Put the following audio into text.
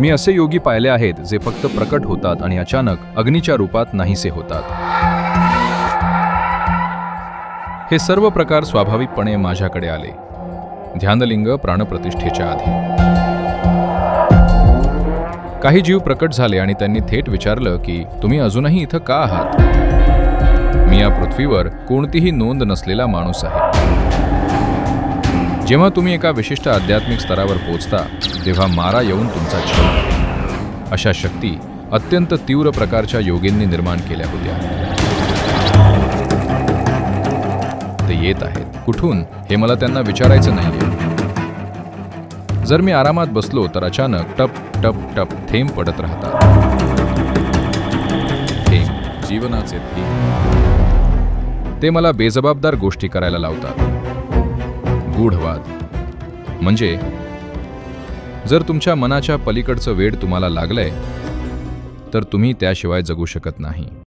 मी असे योगी पाहिले आहेत जे फक्त प्रकट होतात आणि अचानक अग्नीच्या रूपात नाहीसे होतात. हे सर्व प्रकार स्वाभाविकपणे माझ्याकडे आले, ध्यानलिंग प्राणप्रतिष्ठेच्या आधी. काही जीव प्रकट झाले आणि त्यांनी थेट विचारलं की तुम्ही अजूनही इथं का आहात? मी या पृथ्वीवर कोणतीही नोंद नसलेला माणूस आहे. जेव्हा तुम्ही एका विशिष्ट आध्यात्मिक स्तरावर पोहोचता तेव्हा मारा येऊन तुमचा छळ करेल. अशा शक्ती अत्यंत तीव्र प्रकारच्या योगींनी निर्माण केल्या होत्या. ते येत आहेत कुठून हे मला त्यांना विचारायचं नाहीये. जर मी आरामात बसलो तर अचानक टप टप टप थेंब पडत राहतात. थेंब, जीवनाचे थेंब. ते मला बेजबाबदार गोष्टी करायला लावतात. गूढवाद म्हणजे जर तुमच्या मनाच्या पलीकडचं वेड तुम्हाला लागलंय तर तुम्ही त्याशिवाय जगू शकत नाही.